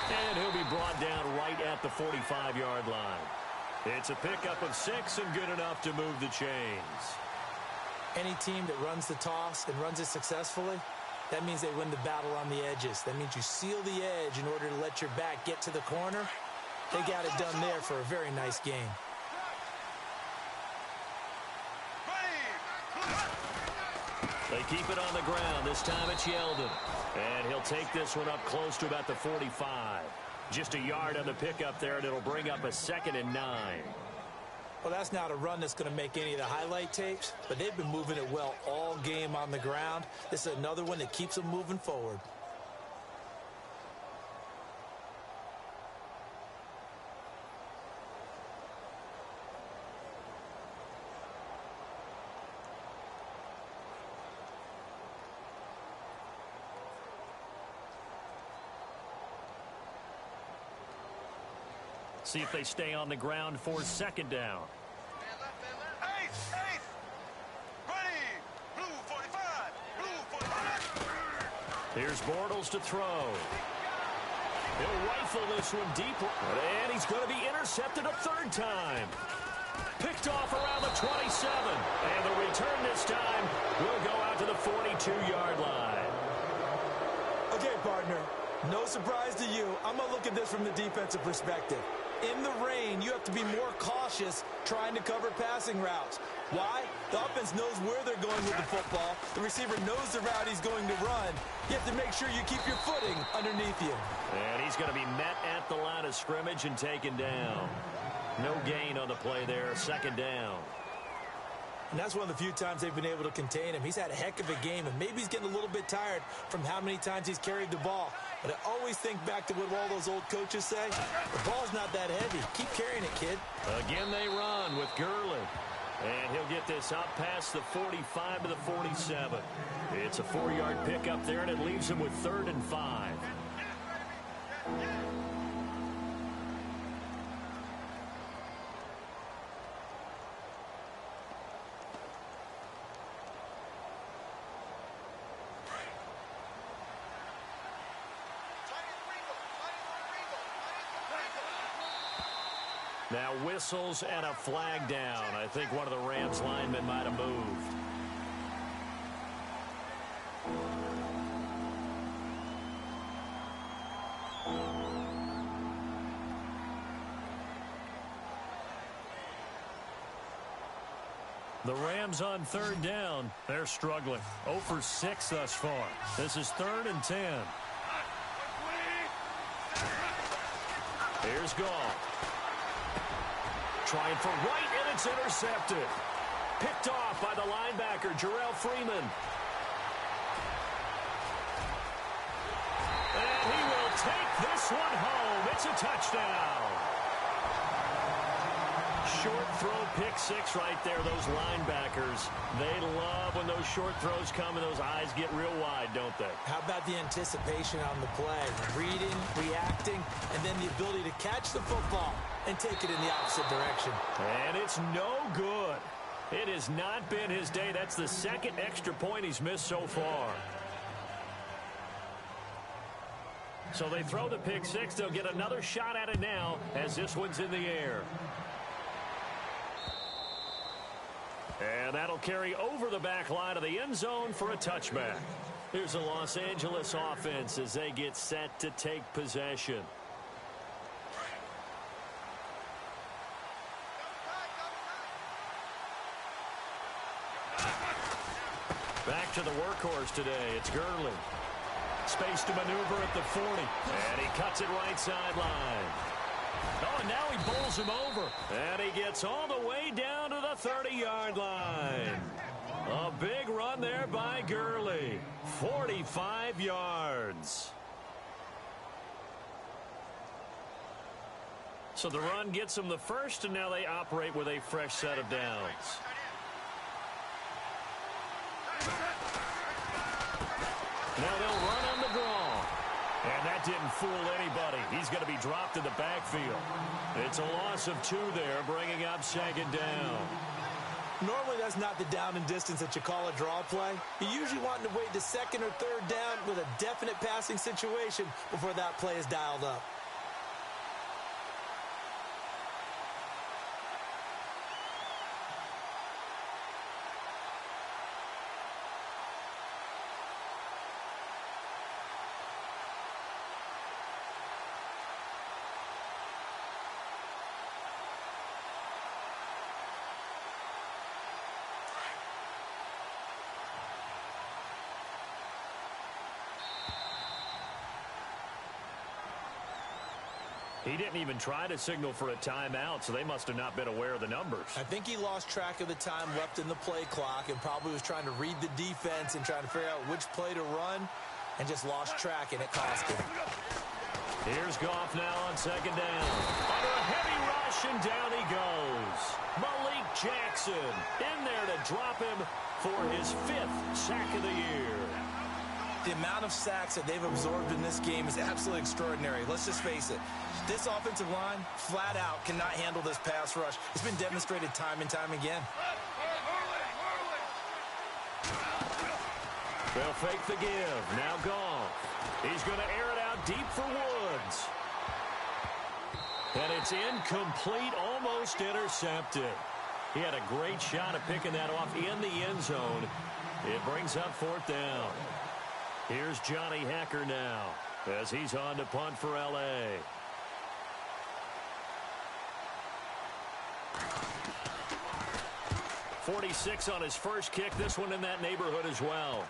Speaker 2: And he'll be brought down right at the 45-yard line. It's a pickup of 6 and good enough to move the chains.
Speaker 3: Any team that runs the toss and runs it successfully, that means they win the battle on the edges. That means you seal the edge in order to let your back get to the corner. They got it done there for a very nice game.
Speaker 2: They keep it on the ground. This time it's Yeldon. And he'll take this one up close to about the 45. Just a yard on the pickup there, and it'll bring up a 2nd and 9.
Speaker 3: Well, that's not a run that's going to make any of the highlight tapes, but they've been moving it well all game on the ground. This is another one that keeps them moving forward.
Speaker 2: See if they stay on the ground for 2nd down.
Speaker 4: Eighth. Ready. Blue 45. Blue 45.
Speaker 2: Here's Bortles to throw. He'll rifle this one deep. And he's going to be intercepted a 3rd time. Picked off around the 27. And the return this time will go out to the 42-yard line.
Speaker 3: Okay, partner. No surprise to you. I'm going to look at this from the defensive perspective. In the rain, you have to be more cautious trying to cover passing routes. Why? The offense knows where they're going with the football. The receiver knows the route he's going to run. You have to make sure you keep your footing underneath you.
Speaker 2: And he's going to be met at the line of scrimmage and taken down. No gain on the play there. 2nd down.
Speaker 3: And that's one of the few times they've been able to contain him. He's had a heck of a game, and maybe he's getting a little bit tired from how many times he's carried the ball. But I always think back to what all those old coaches say. The ball's not that heavy. Keep carrying it, kid.
Speaker 2: Again, they run with Gurley. And he'll get this out past the 45 to the 47. It's a 4-yard pickup there, and it leaves him with 3rd and 5. Now whistles and a flag down. I think one of the Rams linemen might have moved. The Rams on third down. They're struggling. 0 for 6 thus far. This is 3rd and 10. Here's Goff. Trying for White, and it's intercepted. Picked off by the linebacker, Jarrell Freeman. And he will take this one home. It's a touchdown. Short throw, pick 6 right there. Those linebackers, they love when those short throws come and those eyes get real wide, don't they?
Speaker 3: How about the anticipation on the play? Reading, reacting, and then the ability to catch the football and take it in the opposite direction.
Speaker 2: And it's no good. It has not been his day. That's the 2nd extra point he's missed so far. So they throw the pick 6. They'll get another shot at it now as this one's in the air. And that'll carry over the back line of the end zone for a touchback. Here's the Los Angeles offense as they get set to take possession. Back to the workhorse today. It's Gurley. Space to maneuver at the 40. And he cuts it right sideline. Oh, and now he bowls him over. And he gets all the way down to the 30-yard line. A big run there by Gurley. 45 yards. So the run gets them the first, and now they operate with a fresh set of downs. Now they'll run on the draw. And that didn't fool anybody. He's going to be dropped in the backfield. It's a loss of 2 there, bringing up 2nd down.
Speaker 3: Normally, that's not the down and distance that you call a draw play. You usually want to wait to 2nd or 3rd down with a definite passing situation before that play is dialed up.
Speaker 2: He didn't even try to signal for a timeout, so they must have not been aware of the numbers.
Speaker 3: I think he lost track of the time left in the play clock and probably was trying to read the defense and trying to figure out which play to run and just lost track, and it cost him.
Speaker 2: Here's Goff now on 2nd down. Under a heavy rush, and down he goes. Malik Jackson in there to drop him for his 5th sack of the year.
Speaker 3: The amount of sacks that they've absorbed in this game is absolutely extraordinary. Let's just face it. This offensive line, flat out, cannot handle this pass rush. It's been demonstrated time and time again.
Speaker 2: They'll fake the give. Now Goff. He's going to air it out deep for Woods. And it's incomplete, almost intercepted. He had a great shot at picking that off in the end zone. It brings up 4th down. Here's Johnny Hacker now as he's on to punt for L.A. .46 on his first kick. This one in that neighborhood as well.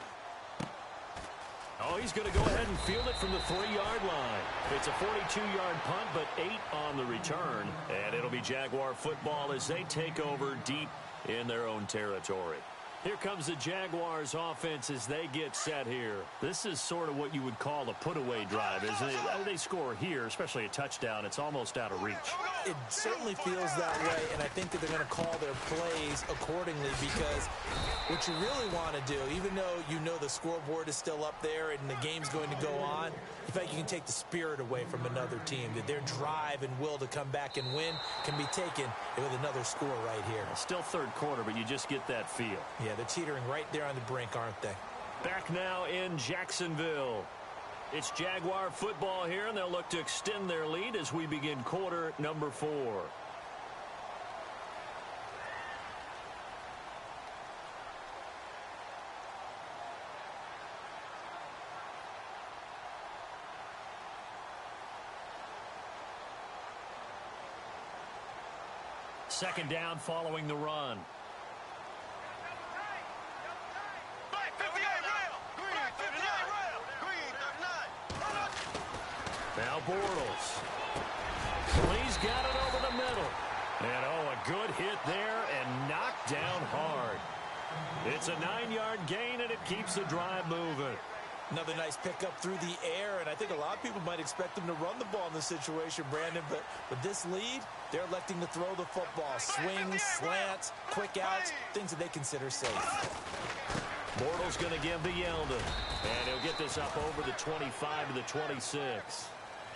Speaker 2: Oh, he's going to go ahead and field it from the 3-yard line. It's a 42-yard punt, but 8 on the return. And it'll be Jaguar football as they take over deep in their own territory. Here comes the Jaguars offense as they get set here. This is sort of what you would call a put-away drive, isn't it? They score here, especially a touchdown. It's almost out of reach.
Speaker 3: It certainly feels that way, and I think that they're going to call their plays accordingly because what you really want to do, even though you know the scoreboard is still up there and the game's going to go on, in fact, you can take the spirit away from another team, that their drive and will to come back and win can be taken with another score right here.
Speaker 2: Still 3rd quarter, but you just get that feel.
Speaker 3: Yeah, they're teetering right there on the brink, aren't they?
Speaker 2: Back now in Jacksonville. It's Jaguar football here, and they'll look to extend their lead as we begin quarter number 4. second down following the run.
Speaker 4: Black 58 rail. Green 58 rail. Green 39.
Speaker 2: Now Bortles. He's got it over the middle. And, oh, a good hit there and knocked down hard. It's a 9-yard gain, and it keeps the drive moving.
Speaker 3: Another nice pickup through the air, and I think a lot of people might expect them to run the ball in this situation, Brandon, but with this lead, they're electing to throw the football. Swings, slants, quick outs, things that they consider safe.
Speaker 2: Bortles going to give to Yeldon, and he'll get this up over the 25 to the 26.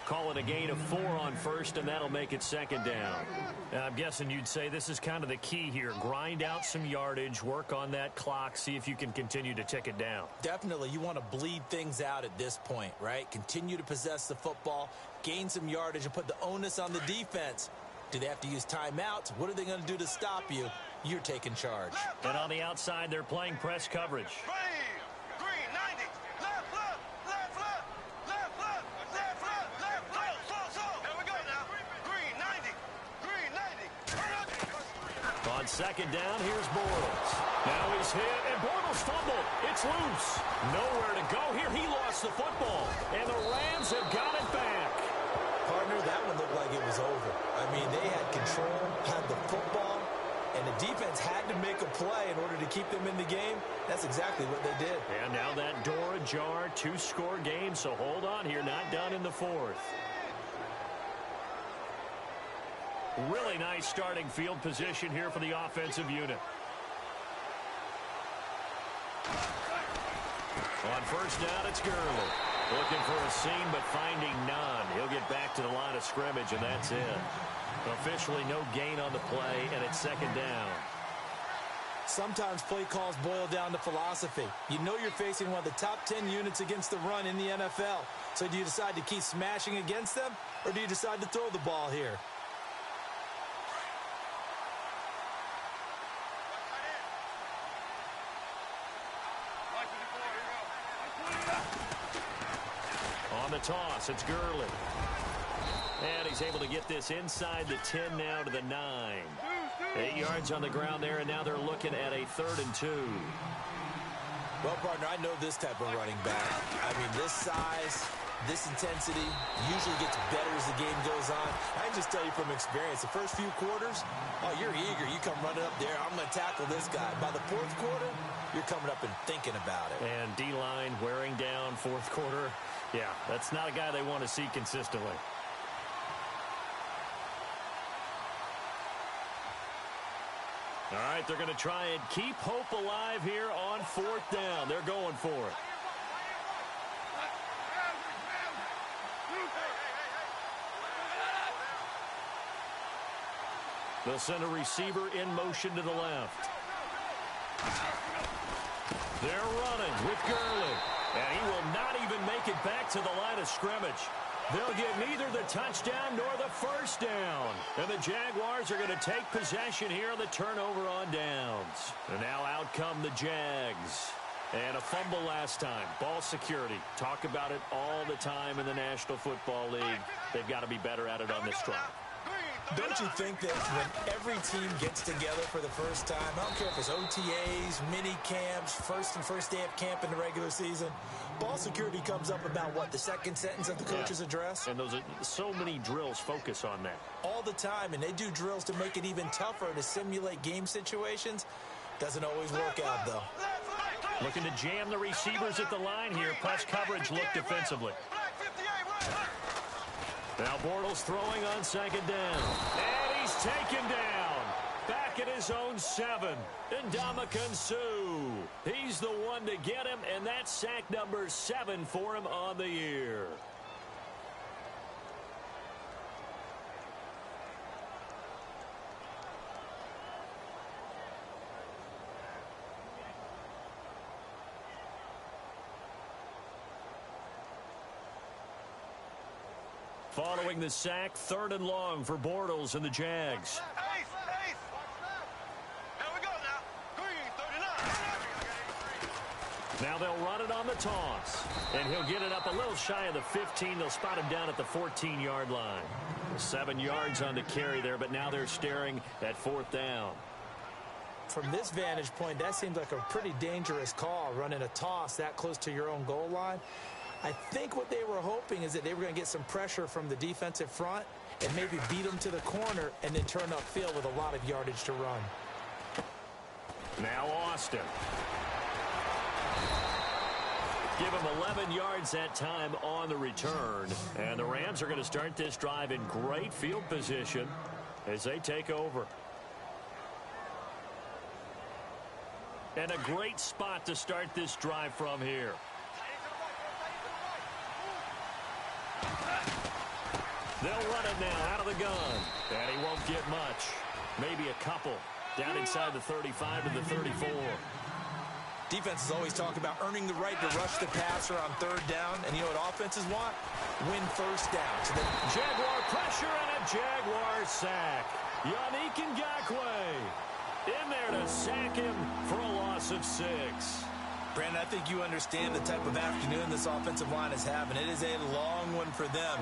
Speaker 2: Call it a gain of 4 on first, and that'll make it second down. I'm guessing you'd say this is kind of the key here. Grind out some yardage, work on that clock, see if you can continue to tick it down.
Speaker 3: Definitely. You want to bleed things out at this point, right? Continue to possess the football, gain some yardage, and put the onus on the defense. Do they have to use timeouts? What are they going to do to stop you? You're taking charge.
Speaker 2: And on the outside, they're playing press coverage.
Speaker 4: Green 90. Left, left, left, left, left, left, left, left, left, slow. Here we go now. Green 90. Green 90.
Speaker 2: On second down, here's Bortles. Now he's hit, and Bortles fumbled. It's loose. Nowhere to go here. He lost the football, and the Rams have got it back.
Speaker 3: Partner, that one looked like it was over. I mean, they had control, had the football, and the defense had to make a play in order to keep them in the game. That's exactly what they did.
Speaker 2: And now that door ajar, 2-score game, so hold on here, not done in the fourth. Really nice starting field position here for the offensive unit. On first down, it's Gurley. Looking for a seam, but finding none. He'll get back to the line of scrimmage, and that's it. Officially no gain on the play, and it's second down.
Speaker 3: Sometimes play calls boil down to philosophy. You know you're facing one of the top 10 units against the run in the NFL. So do you decide to keep smashing against them, or do you decide to throw the ball here?
Speaker 2: On the toss, it's Gurley. And he's able to get this inside the 10 now to the 9. 8 yards on the ground there, and now they're looking at a 3rd and 2.
Speaker 3: Well, partner, I know this type of running back. I mean, this size, this intensity usually gets better as the game goes on. I can just tell you from experience, the first few quarters, oh, you're eager. You come running up there, I'm going to tackle this guy. By the 4th quarter, you're coming up and thinking about it.
Speaker 2: And D-line wearing down 4th quarter. Yeah, that's not a guy they want to see consistently. All right, they're going to try and keep hope alive here on 4th down. They're going for it. They'll send a receiver in motion to the left. They're running with Gurley. And he will not even make it back to the line of scrimmage. They'll get neither the touchdown nor the first down. And the Jaguars are going to take possession here on the turnover on downs. And now out come the Jags. And a fumble last time. Ball security. Talk about it all the time in the National Football League. They've got to be better at it on this drive.
Speaker 3: Don't you think that when every team gets together for the first time, I don't care if it's OTAs, mini camps, first day of camp in the regular season, ball security comes up about what, the second sentence of the coach's address?
Speaker 2: And those are so many drills focus on that.
Speaker 3: All the time, and they do drills to make it even tougher to simulate game situations. Doesn't always work out, though.
Speaker 2: Looking to jam the receivers at the line here. Press coverage look defensively. Now Bortles throwing on second down. And he's taken down. Back at his own 7. Ndamukong Suh. He's the one to get him, and that's sack number 7 for him on the year. Following the sack, 3rd and long for Bortles and the Jags.
Speaker 4: Ace. Here we go now. Green 39.
Speaker 2: Now they'll run it on the toss. And he'll get it up a little shy of the 15. They'll spot him down at the 14-yard line. 7 yards on the carry there, but now they're staring at 4th down.
Speaker 3: From this vantage point, that seems like a pretty dangerous call, running a toss that close to your own goal line. I think what they were hoping is that they were going to get some pressure from the defensive front and maybe beat them to the corner and then turn upfield with a lot of yardage to run.
Speaker 2: Now Austin. Give him 11 yards that time on the return. And the Rams are going to start this drive in great field position as they take over. And a great spot to start this drive from here. They'll run it now out of the gun. And he won't get much. Maybe a couple. Down inside the 35 to the 34.
Speaker 3: Defenses always talk about earning the right to rush the passer on 3rd down. And you know what offenses want? Win 1st down. So
Speaker 2: Jaguar pressure and a Jaguar sack. Yannick Ngakoue in there to sack him for a loss of 6.
Speaker 3: Brandon, I think you understand the type of afternoon this offensive line is having. It is a long one for them.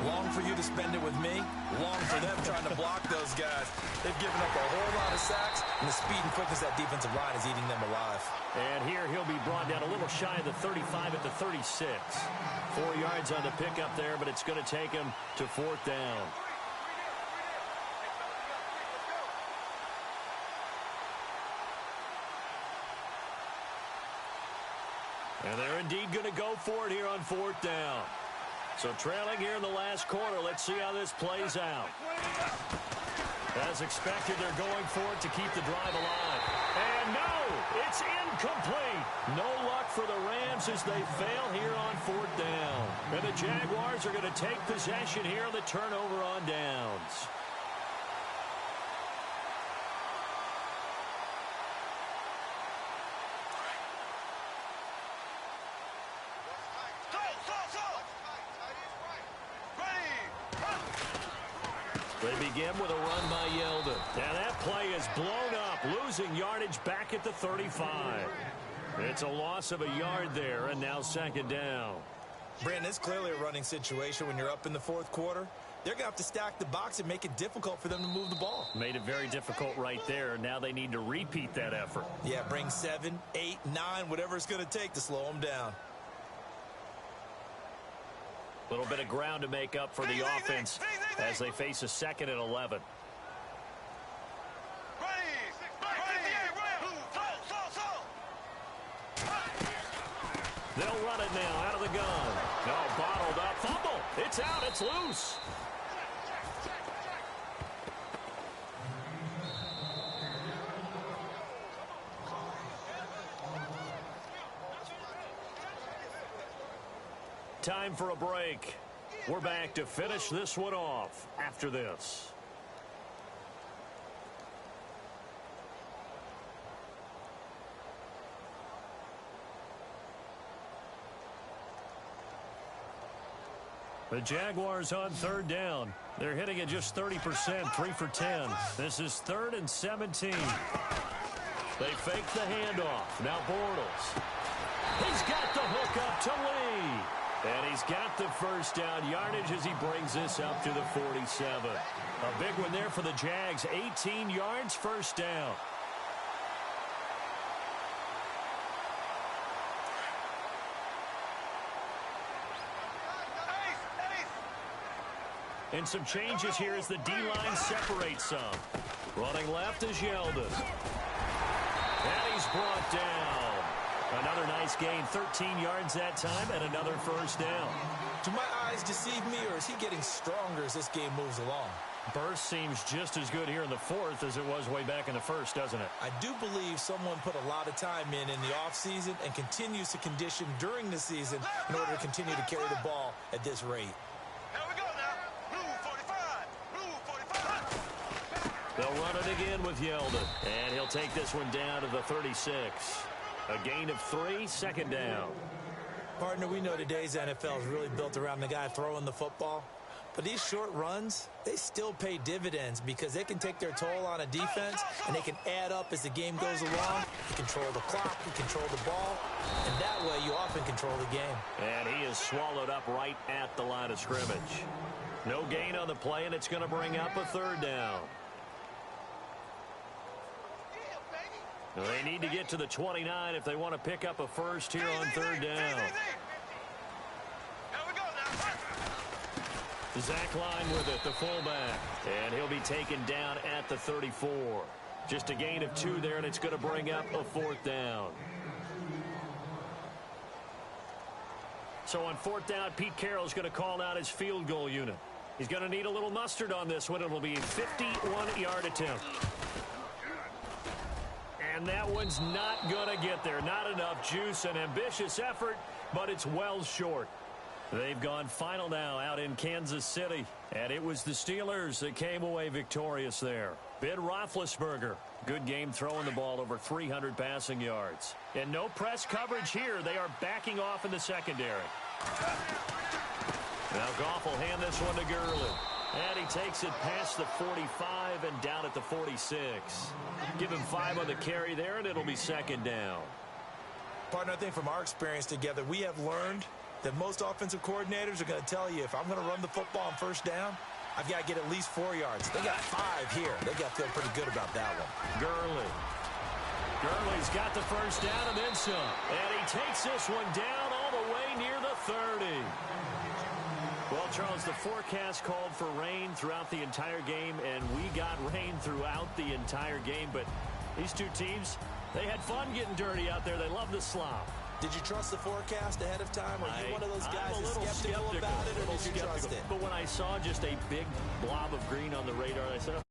Speaker 3: Long for you to spend it with me. Long for them trying to block those guys. They've given up a whole lot of sacks, and the speed and quickness of that defensive line is eating them alive.
Speaker 2: And here he'll be brought down a little shy of the 35 at the 36. 4 yards on the pickup there, but it's going to take him to 4th down. And they're indeed going to go for it here on 4th down. So trailing here in the last quarter. Let's see how this plays out. As expected, they're going for it to keep the drive alive. And no, it's incomplete. No luck for the Rams as they fail here on 4th down. And the Jaguars are going to take possession here on the turnover on downs. They begin with a run by Yeldon. And that play is blown up, losing yardage back at the 35. It's a loss of a yard there, and now 2nd down.
Speaker 3: Brandon, it's clearly a running situation when you're up in the 4th quarter. They're going to have to stack the box and make it difficult for them to move the ball.
Speaker 2: Made it very difficult right there. Now they need to repeat that effort.
Speaker 3: Yeah, bring 7, 8, 9, whatever it's going to take to slow them down.
Speaker 2: A little bit of ground to make up for the offense as they face a 2nd and 11. They'll run it now out of the gun. No, bottled up. Fumble. It's out. It's loose. Time for a break. We're back to finish this one off after this. The Jaguars on 3rd down. They're hitting at just 30%, 3 for 10. This is 3rd and 17. They fake the handoff. Now Bortles. He's got the hook up to Lee. And he's got the 1st down yardage as he brings this up to the 47. A big one there for the Jags. 18 yards, 1st down. And some changes here as the D-line separates some. Running left is Yeldon. And he's brought down. Another nice gain, 13 yards that time, and another 1st down.
Speaker 3: Do my eyes deceive me, or is he getting stronger as this game moves along?
Speaker 2: Burst seems just as good here in the 4th as it was way back in the 1st, doesn't it?
Speaker 3: I do believe someone put a lot of time in the offseason and continues to condition during the season in order to continue to carry the ball at this rate.
Speaker 4: Here we go now. Blue 45. Blue 45.
Speaker 2: They'll run it again with Yeldon. And he'll take this one down to the 36. A gain of 3, 2nd down.
Speaker 3: Partner, we know today's NFL is really built around the guy throwing the football. But these short runs, they still pay dividends because they can take their toll on a defense, and they can add up as the game goes along. You control the clock, you control the ball, and that way you often control the game.
Speaker 2: And he is swallowed up right at the line of scrimmage. No gain on the play, and it's going to bring up a third down. They need to get to the 29 if they want to pick up a first here on third down. Zach Line with it, the fullback. And he'll be taken down at the 34. Just a gain of 2 there, and it's going to bring up a fourth down. So on fourth down, Pete Carroll's going to call out his field goal unit. He's going to need a little mustard on this one. It'll be a 51-yard attempt. And that one's not going to get there. Not enough juice. An ambitious effort, but it's well short. They've gone final now out in Kansas City. And it was the Steelers that came away victorious there. Ben Roethlisberger, good game throwing the ball, over 300 passing yards. And no press coverage here. They are backing off in the secondary. Now Goff will hand this one to Gurley. And he takes it past the 45 and down at the 46. Give him 5 on the carry there, and it'll be second down.
Speaker 3: Partner, I think from our experience together, we have learned that most offensive coordinators are going to tell you, if I'm going to run the football on first down, I've got to get at least 4 yards. They got 5 here. They got to feel pretty good about that one.
Speaker 2: Gurley's got the first down and then some. And he takes this one down all the way near the 30. Well, Charles, the forecast called for rain throughout the entire game, and we got rain throughout the entire game. But these two teams, they had fun getting dirty out there. They love the slop.
Speaker 3: Did you trust the forecast ahead of time? Are you one of those guys
Speaker 2: I'm a little
Speaker 3: skeptical about it, or did you trust it?
Speaker 2: But when I saw just a big blob of green on the radar, I said,